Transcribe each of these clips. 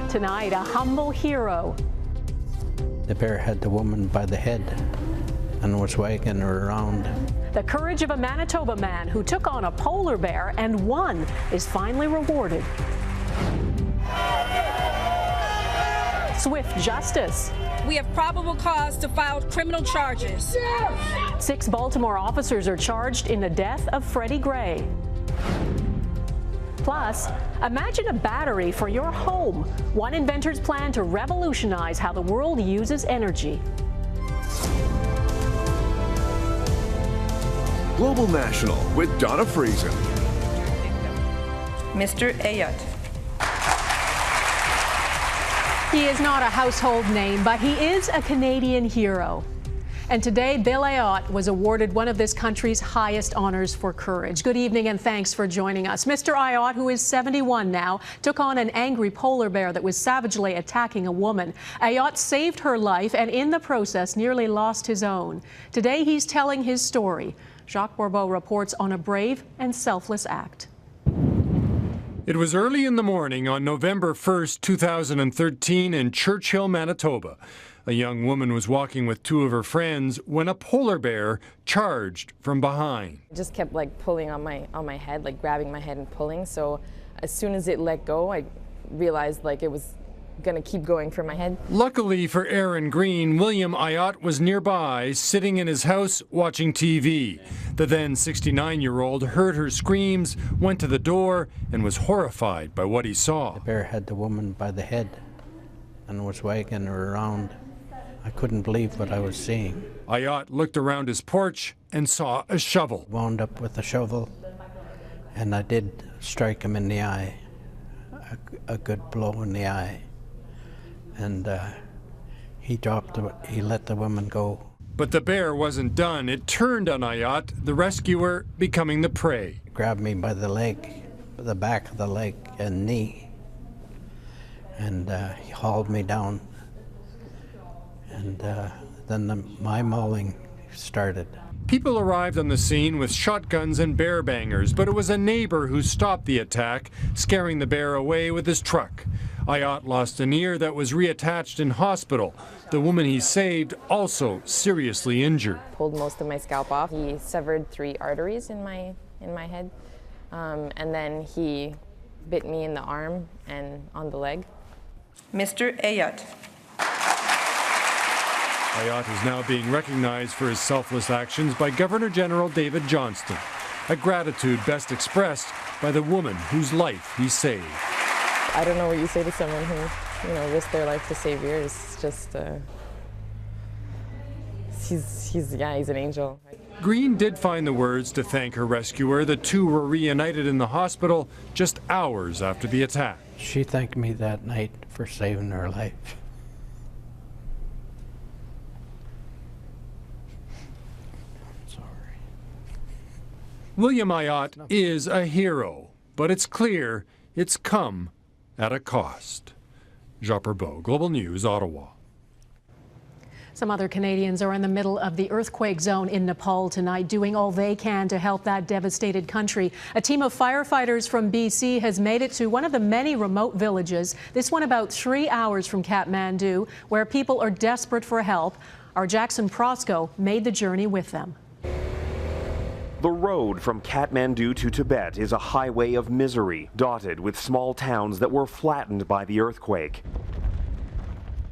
Tonight, a humble hero. The bear had the woman by the head and was wagging her around. The courage of a Manitoba man who took on a polar bear and won is finally rewarded. Swift justice. We have probable cause to file criminal charges. 6 Baltimore officers are charged in the death of Freddie Gray. Plus, imagine a battery for your home. One inventor's plan to revolutionize how the world uses energy. Global National with Donna Friesen. Mr. Ayotte. He is not a household name, but he is a Canadian hero. And today, Bill Ayotte was awarded one of this country's highest honors for courage. Good evening and thanks for joining us. Mr. Ayotte, who is 71 now, took on an angry polar bear that was savagely attacking a woman. Ayotte saved her life and in the process nearly lost his own. Today, he's telling his story. Jacques Bourbeau reports on a brave and selfless act. It was early in the morning on November 1st, 2013 in Churchill, Manitoba. A young woman was walking with 2 of her friends when a polar bear charged from behind. I just kept pulling on my head, grabbing my head and pulling. So as soon as it let go, I realized it was gonna keep going for my head. Luckily for Aaron Green, William Ayotte was nearby, sitting in his house watching TV. The then 69-year-old heard her screams, went to the door, and was horrified by what he saw. The bear had the woman by the head and was wagging her around. I couldn't believe what I was seeing. Ayotte looked around his porch and saw a shovel. Wound up with a shovel, and I did strike him in the eye, a good blow in the eye. And he let the woman go. But the bear wasn't done. It turned on Ayotte, the rescuer becoming the prey. He grabbed me by the leg, the back of the leg and knee, and he hauled me down. And then my mauling started. People arrived on the scene with shotguns and bear bangers, but it was a neighbor who stopped the attack, scaring the bear away with his truck. Ayotte lost an ear that was reattached in hospital. The woman he saved also seriously injured. Pulled most of my scalp off. He severed 3 arteries in my head, and then he bit me in the arm and on the leg. Mr. Ayotte. Ayotte is now being recognized for his selfless actions by Governor General David Johnston, a gratitude best expressed by the woman whose life he saved. I don't know what you say to someone who, risked their life to save yours. It's just, he's an angel. Green did find the words to thank her rescuer. The 2 were reunited in the hospital just hours after the attack. She thanked me that night for saving her life. William Ayotte is a hero, but it's clear it's come at a cost. Jacques Bourbeau, Global News, Ottawa. Some other Canadians are in the middle of the earthquake zone in Nepal tonight, doing all they can to help that devastated country. A team of firefighters from BC has made it to one of the many remote villages, this one about 3 hours from Kathmandu, where people are desperate for help. Our Jackson Prosco made the journey with them. The road from Kathmandu to Tibet is a highway of misery, dotted with small towns that were flattened by the earthquake.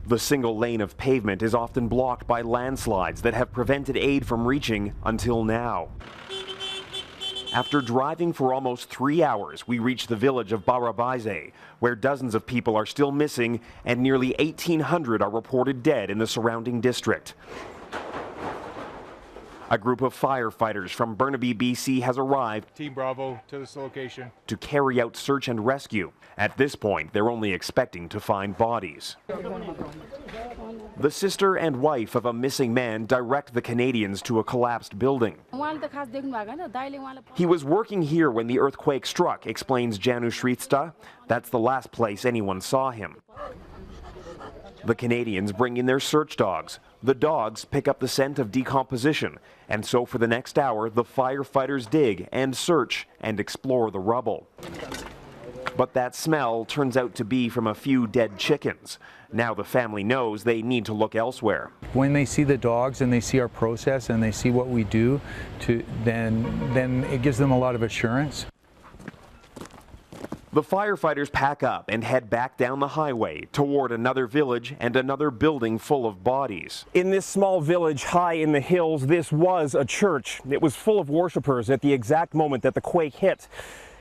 The single lane of pavement is often blocked by landslides that have prevented aid from reaching until now. After driving for almost 3 hours, we reach the village of Barabaize, where dozens of people are still missing and nearly 1,800 are reported dead in the surrounding district. A group of firefighters from Burnaby, BC has arrived. Team Bravo to this location. To carry out search and rescue. At this point, they're only expecting to find bodies. The sister and wife of a missing man direct the Canadians to a collapsed building. He was working here when the earthquake struck, explains Janu Shrestha. That's the last place anyone saw him. The Canadians bring in their search dogs. The dogs pick up the scent of decomposition, and so for the next hour, the firefighters dig and search and explore the rubble. But that smell turns out to be from a few dead chickens. Now the family knows they need to look elsewhere. When they see the dogs and they see our process and they see what we do, then it gives them a lot of assurance. The firefighters pack up and head back down the highway toward another village and another building full of bodies. In this small village high in the hills, this was a church. It was full of worshipers at the exact moment that the quake hit.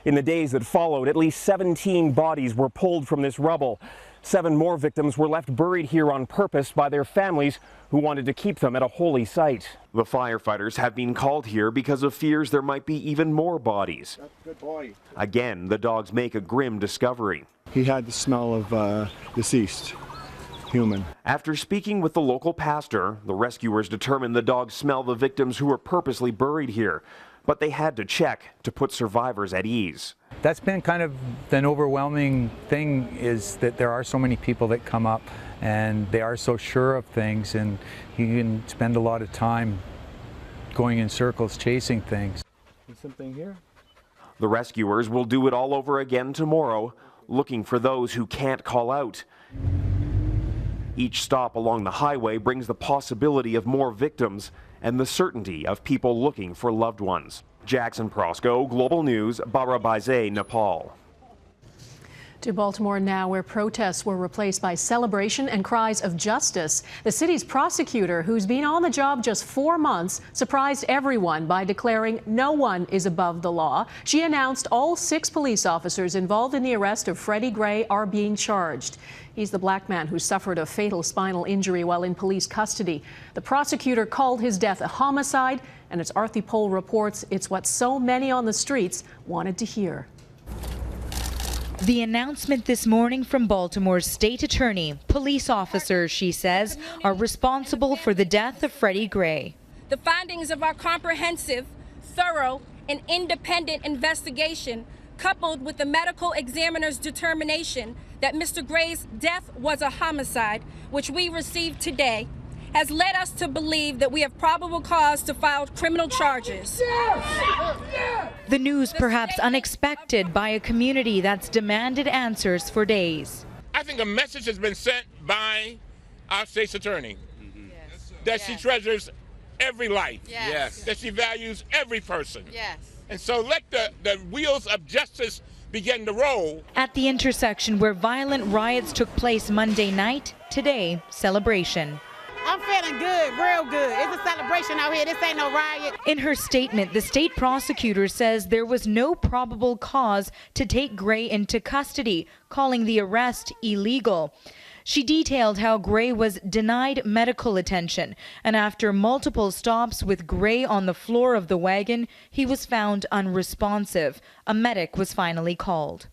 In the days that followed, at least 17 bodies were pulled from this rubble. 7 more victims were left buried here on purpose by their families who wanted to keep them at a holy site. The firefighters have been called here because of fears there might be even more bodies. Good boy. Again, the dogs make a grim discovery. He had the smell of deceased human. After speaking with the local pastor, the rescuers determined the dogs smell the victims who were purposely buried here. But they had to check to put survivors at ease. That's been kind of an overwhelming thing, is that there are so many people that come up and they are so sure of things, and you can spend a lot of time going in circles chasing things. There's something here. The rescuers will do it all over again tomorrow, looking for those who can't call out. Each stop along the highway brings the possibility of more victims and the certainty of people looking for loved ones. Jackson Prosco, Global News, Barabaize, Nepal. To Baltimore now, where protests were replaced by celebration and cries of justice. The city's prosecutor, who's been on the job just 4 months, surprised everyone by declaring no one is above the law. She announced all 6 police officers involved in the arrest of Freddie Gray are being charged. He's the black man who suffered a fatal spinal injury while in police custody. The prosecutor called his death a homicide, and as Arthi Pohl reports, it's what so many on the streets wanted to hear. The announcement this morning from Baltimore's state attorney. Police officers, she says, are responsible for the death of Freddie Gray. The findings of our comprehensive, thorough, and independent investigation, coupled with the medical examiner's determination that Mr. Gray's death was a homicide, which we received today, has led us to believe that we have probable cause to file criminal charges. The news perhaps unexpected by a community that's demanded answers for days. I think a message has been sent by our state's attorney that she treasures every life, that she values every person. And so let the wheels of justice begin to roll. At the intersection where violent riots took place Monday night, today, celebration. I'm feeling good, real good. It's a celebration out here. This ain't no riot. In her statement, the state prosecutor says there was no probable cause to take Gray into custody, calling the arrest illegal. She detailed how Gray was denied medical attention, and after multiple stops with Gray on the floor of the wagon, he was found unresponsive. A medic was finally called.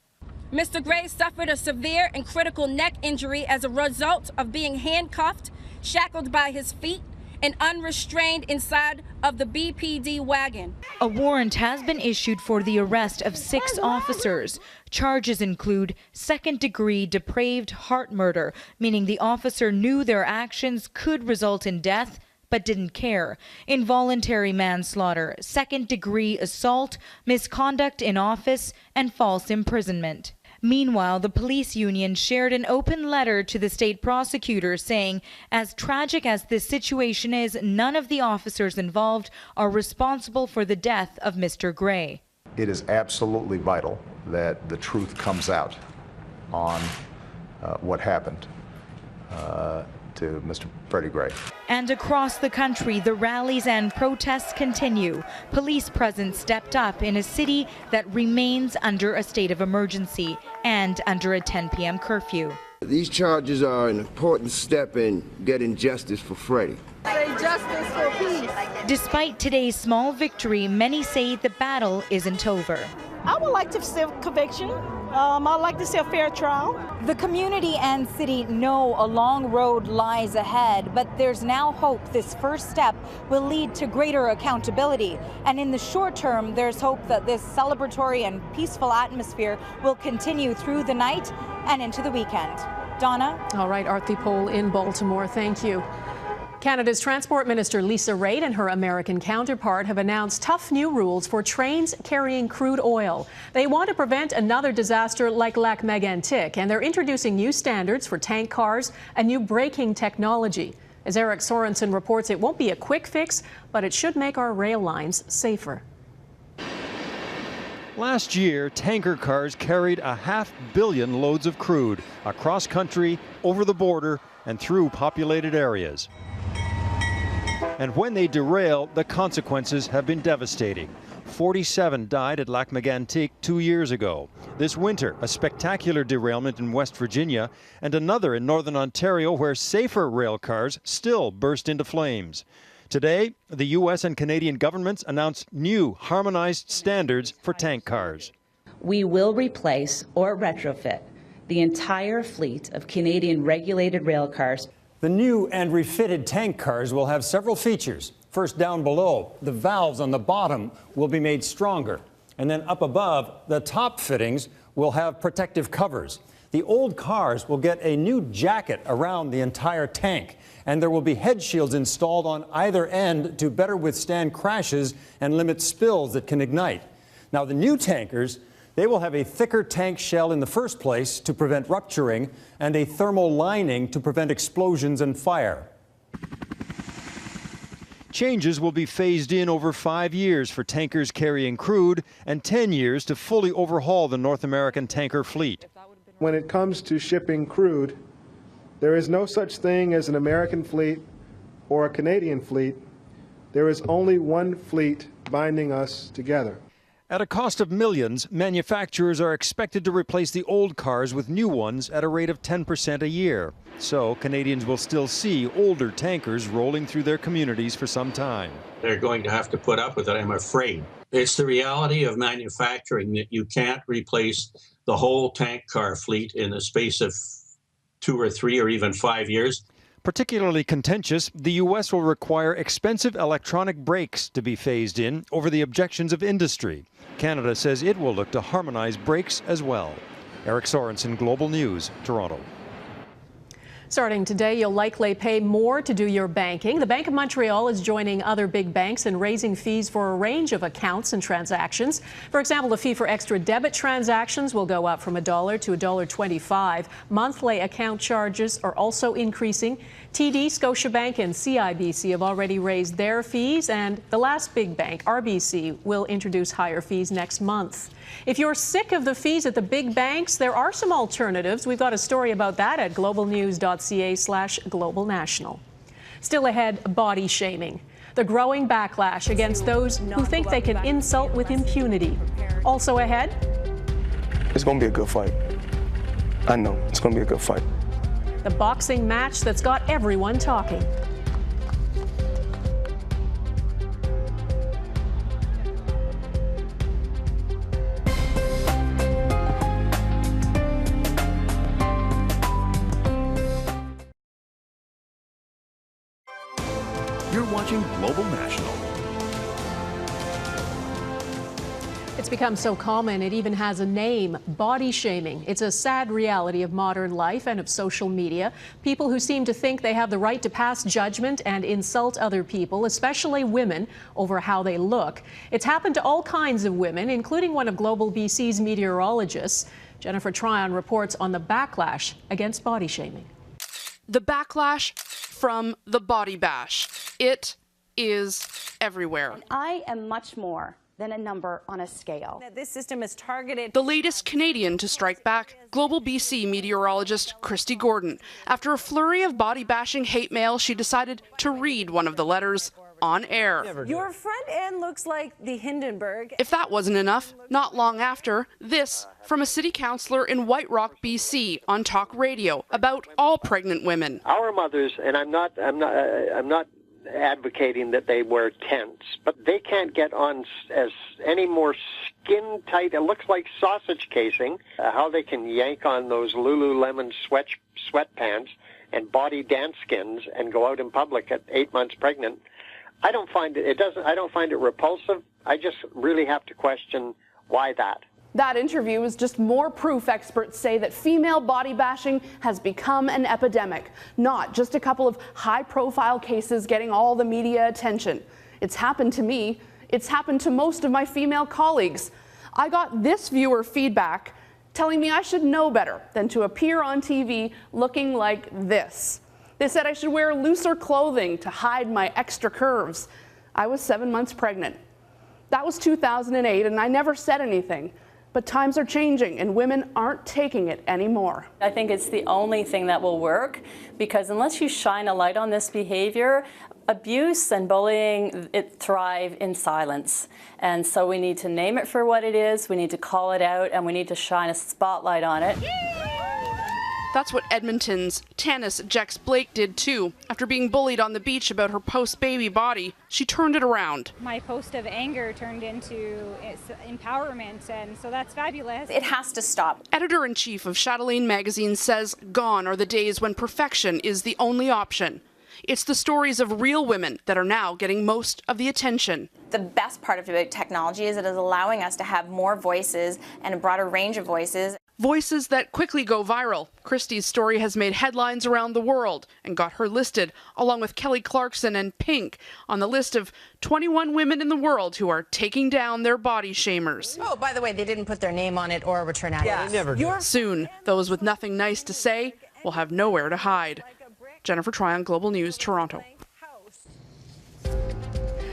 Mr. Gray suffered a severe and critical neck injury as a result of being handcuffed, shackled by his feet, and unrestrained inside of the BPD wagon. A warrant has been issued for the arrest of 6 officers. Charges include second-degree depraved heart murder, meaning the officer knew their actions could result in death but didn't care, involuntary manslaughter, second-degree assault, misconduct in office, and false imprisonment. Meanwhile, the police union shared an open letter to the state prosecutor saying, as tragic as this situation is, none of the officers involved are responsible for the death of Mr. Gray. It is absolutely vital that the truth comes out on what happened to Mr. Freddie Gray. And across the country, the rallies and protests continue. Police presence stepped up in a city that remains under a state of emergency and under a 10 p.m. curfew. These charges are an important step in getting justice for Freddie. Say justice for peace. Despite today's small victory, many say the battle isn't over. I would like to see a conviction. I'd like to see a fair trial. The community and city know a long road lies ahead, but there's now hope this first step will lead to greater accountability. And in the short term, there's hope that this celebratory and peaceful atmosphere will continue through the night and into the weekend. Donna? All right, Arthi Pohl in Baltimore. Thank you. Canada's Transport Minister Lisa Raitt and her American counterpart have announced tough new rules for trains carrying crude oil. They want to prevent another disaster like Lac Mégantic, and they're introducing new standards for tank cars and new braking technology. As Eric Sorensen reports, it won't be a quick fix, but it should make our rail lines safer. Last year, tanker cars carried 500 million loads of crude across country, over the border, and through populated areas. And when they derail, the consequences have been devastating. 47 died at Lac Mégantic 2 years ago. This winter, a spectacular derailment in West Virginia, and another in northern Ontario where safer rail cars still burst into flames. Today, the U.S. and Canadian governments announced new harmonized standards for tank cars. We will replace or retrofit the entire fleet of Canadian regulated rail cars. The new and refitted tank cars will have several features. First, down below, the valves on the bottom will be made stronger. And then up above, the top fittings will have protective covers. The old cars will get a new jacket around the entire tank, and there will be head shields installed on either end to better withstand crashes and limit spills that can ignite. Now, the new tankers, they will have a thicker tank shell in the first place to prevent rupturing and a thermal lining to prevent explosions and fire. Changes will be phased in over 5 years for tankers carrying crude and 10 years to fully overhaul the North American tanker fleet. When it comes to shipping crude, there is no such thing as an American fleet or a Canadian fleet. There is only one fleet binding us together. At a cost of millions, manufacturers are expected to replace the old cars with new ones at a rate of 10% a year. So Canadians will still see older tankers rolling through their communities for some time. They're going to have to put up with it, I'm afraid. It's the reality of manufacturing that you can't replace the whole tank car fleet in the space of 2 or 3 or even 5 years. Particularly contentious, the U.S. will require expensive electronic brakes to be phased in over the objections of industry. Canada says it will look to harmonize brakes as well. Eric Sorensen, Global News, Toronto. Starting today, you'll likely pay more to do your banking. The Bank of Montreal is joining other big banks in raising fees for a range of accounts and transactions. For example, the fee for extra debit transactions will go up from $1 to $1.25. Monthly account charges are also increasing. TD, Scotiabank, and CIBC have already raised their fees, and the last big bank, RBC, will introduce higher fees next month. If you're sick of the fees at the big banks, there are some alternatives. We've got a story about that at globalnews.ca/globalnational. Still ahead, body shaming. The growing backlash against those who think they can insult with impunity. Also ahead, it's going to be a good fight. I know it's going to be a good fight. The boxing match that's got everyone talking. You're watching Global National. It's become so common it even has a name, body shaming. It's a sad reality of modern life and of social media. People who seem to think they have the right to pass judgment and insult other people, especially women, over how they look. It's happened to all kinds of women, including one of Global BC's meteorologists. Jennifer Tryon reports on the backlash against body shaming. The backlash from the body bash. It is everywhere. I am much more than a number on a scale. This system is targeted. The latest Canadian to strike back, Global BC meteorologist Christy Gordon. After a flurry of body-bashing hate mail, she decided to read one of the letters on air. Your front end looks like the Hindenburg. If that wasn't enough, not long after, this from a city councillor in White Rock, BC, on talk radio about all pregnant women. Our mothers, and I'm not advocating that they wear tents, but they can't get on as any more skin tight. It looks like sausage casing. How they can yank on those Lululemon sweatpants and body dance skins and go out in public at 8 months pregnant. I don't find it repulsive. I just really have to question why that. That interview is just more proof, experts say, that female body bashing has become an epidemic, not just a couple of high-profile cases getting all the media attention. It's happened to me. It's happened to most of my female colleagues. I got this viewer feedback telling me I should know better than to appear on TV looking like this. They said I should wear looser clothing to hide my extra curves. I was 7 months pregnant. That was 2008, and I never said anything. But times are changing, and women aren't taking it anymore. I think it's the only thing that will work, because unless you shine a light on this behavior, abuse and bullying, it thrive in silence. And so we need to name it for what it is, we need to call it out, and we need to shine a spotlight on it. That's what Edmonton's Tanis Jex Blake did too. After being bullied on the beach about her post-baby body, she turned it around. My post of anger turned into empowerment, and so that's fabulous. It has to stop. Editor-in-chief of Chatelaine magazine says gone are the days when perfection is the only option. It's the stories of real women that are now getting most of the attention. The best part of technology is it is allowing us to have more voices and a broader range of voices. Voices that quickly go viral. Christie's story has made headlines around the world and got her listed, along with Kelly Clarkson and Pink, on the list of 21 women in the world who are taking down their body shamers. Oh, by the way, they didn't put their name on it or a return address. Yeah, they never did. Soon, those with nothing nice to say will have nowhere to hide. Jennifer Tryon, Global News, Toronto.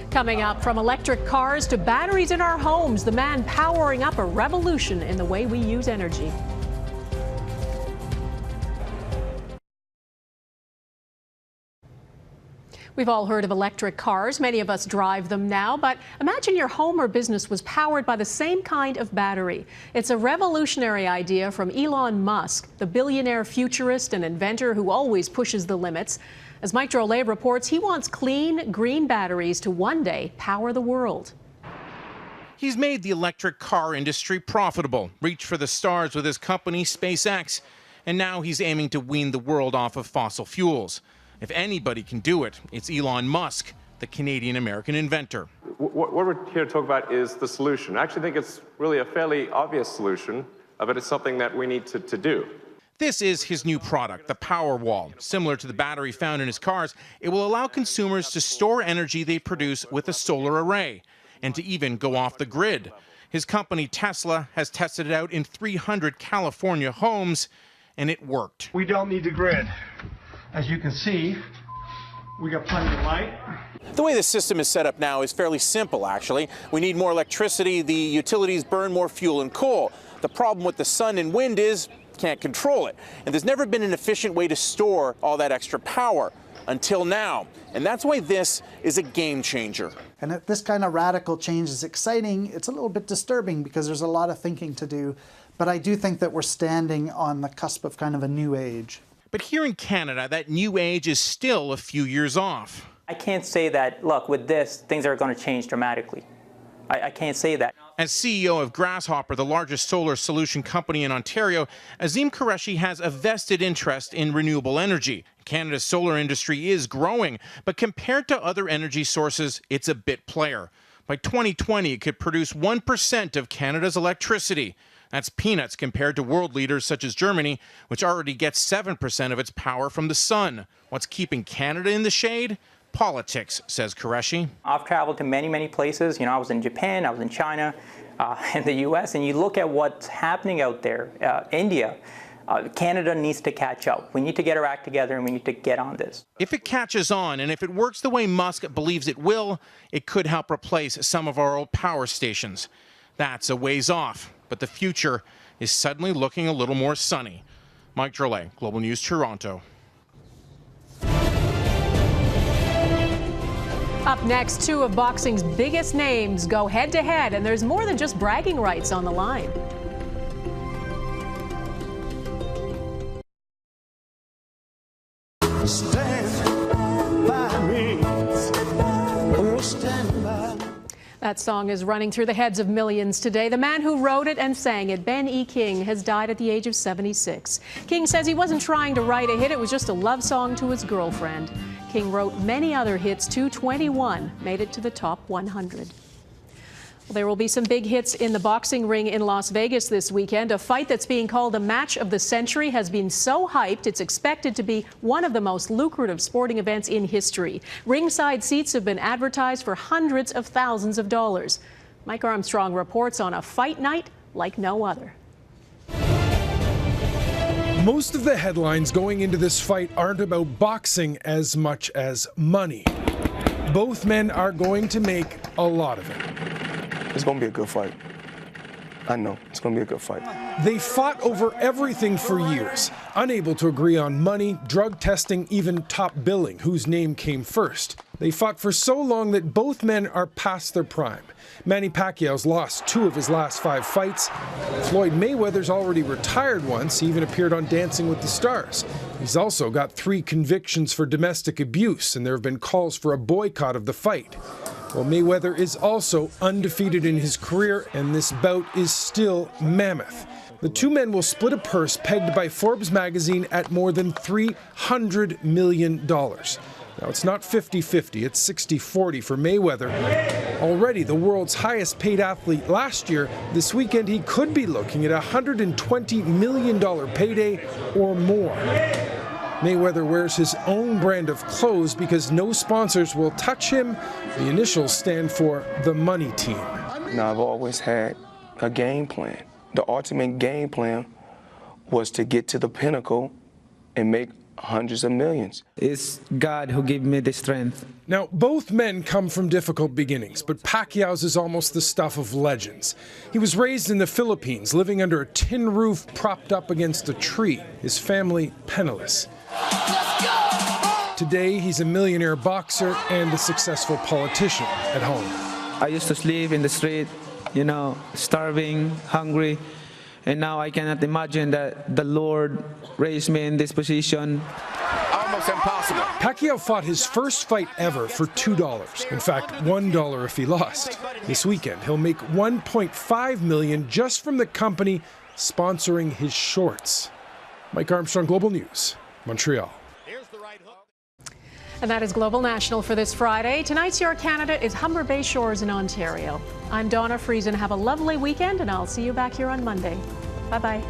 Coming up, from electric cars to batteries in our homes, the man powering up a revolution in the way we use energy. We've all heard of electric cars. Many of us drive them now, but imagine your home or business was powered by the same kind of battery. It's a revolutionary idea from Elon Musk, the billionaire futurist and inventor who always pushes the limits. As Mike Drolet reports, he wants clean, green batteries to one day power the world. He's made the electric car industry profitable, reached for the stars with his company SpaceX, and now he's aiming to wean the world off of fossil fuels. If anybody can do it, it's Elon Musk, the Canadian-American inventor. What we're here to talk about is the solution. I actually think it's really a fairly obvious solution, but it's something that we need to do. This is his new product, the Powerwall. Similar to the battery found in his cars, it will allow consumers to store energy they produce with a solar array, and to even go off the grid. His company, Tesla, has tested it out in 300 California homes, and it worked. We don't need the grid. As you can see, we got plenty of light. The way the system is set up now is fairly simple, actually. We need more electricity. The utilities burn more fuel and coal. The problem with the sun and wind is can't control it. And there's never been an efficient way to store all that extra power until now. And that's why this is a game changer. And this kind of radical change is exciting. It's a little bit disturbing because there's a lot of thinking to do. But I do think that we're standing on the cusp of kind of a new age. But here in Canada, that new age is still a few years off. I can't say that, look, with this, things are going to change dramatically. I can't say that. As CEO of Grasshopper, the largest solar solution company in Ontario, Azim Qureshi has a vested interest in renewable energy. Canada's solar industry is growing, but compared to other energy sources, it's a bit player. By 2020, it could produce 1% of Canada's electricity. That's peanuts compared to world leaders such as Germany, which already gets 7% of its power from the sun. What's keeping Canada in the shade? Politics, says Qureshi. I've traveled to many, many places. I was in Japan, I was in China, in the U.S., and you look at what's happening out there, India. Canada needs to catch up. We need to get our act together, and we need to get on this. If it catches on, and if it works the way Musk believes it will, it could help replace some of our old power stations. That's a ways off, but the future is suddenly looking a little more sunny. Mike Drolet, Global News, Toronto. Up next, two of boxing's biggest names go head-to-head, and there's more than just bragging rights on the line. Stand by me. Oh, stand by me. That song is running through the heads of millions today. The man who wrote it and sang it, Ben E. King, has died at the age of 76. King says he wasn't trying to write a hit, it was just a love song to his girlfriend. King wrote many other hits too. 21 made it to the top 100. There will be some big hits in the boxing ring in Las Vegas this weekend. A fight that's being called a match of the century has been so hyped, it's expected to be one of the most lucrative sporting events in history. Ringside seats have been advertised for hundreds of thousands of dollars. Mike Armstrong reports on a fight night like no other. Most of the headlines going into this fight aren't about boxing as much as money. Both men are going to make a lot of it. It's going to be a good fight. I know. It's going to be a good fight. They fought over everything for years, unable to agree on money, drug testing, even top billing, whose name came first. They fought for so long that both men are past their prime. Manny Pacquiao's lost 2 of his last 5 fights. Floyd Mayweather's already retired once. He even appeared on Dancing with the Stars. He's also got 3 convictions for domestic abuse, and there have been calls for a boycott of the fight. Well, Mayweather is also undefeated in his career, and this bout is still mammoth. The 2 men will split a purse pegged by Forbes magazine at more than $300 million. Now, it's not 50-50, it's 60-40 for Mayweather. Already the world's highest paid athlete last year, this weekend he could be looking at a $120 million payday or more. Mayweather wears his own brand of clothes because no sponsors will touch him. The initials stand for the Money Team. Now, I've always had a game plan. The ultimate game plan was to get to the pinnacle and make hundreds of millions. It's God who gave me the strength. Now, both men come from difficult beginnings, but Pacquiao's is almost the stuff of legends. He was raised in the Philippines, living under a tin roof propped up against a tree, his family penniless. Today, he's a millionaire boxer and a successful politician at home. I used to sleep in the street, starving, hungry, and now I cannot imagine that the Lord raised me in this position. Almost impossible. Pacquiao fought his first fight ever for $2. In fact, $1 if he lost. This weekend, he'll make $1.5 million just from the company sponsoring his shorts. Mike Armstrong, Global News, Montreal. And that is Global National for this Friday. Tonight's Your Canada is Humber Bay Shores in Ontario. I'm Donna Friesen. Have a lovely weekend, and I'll see you back here on Monday. Bye-bye.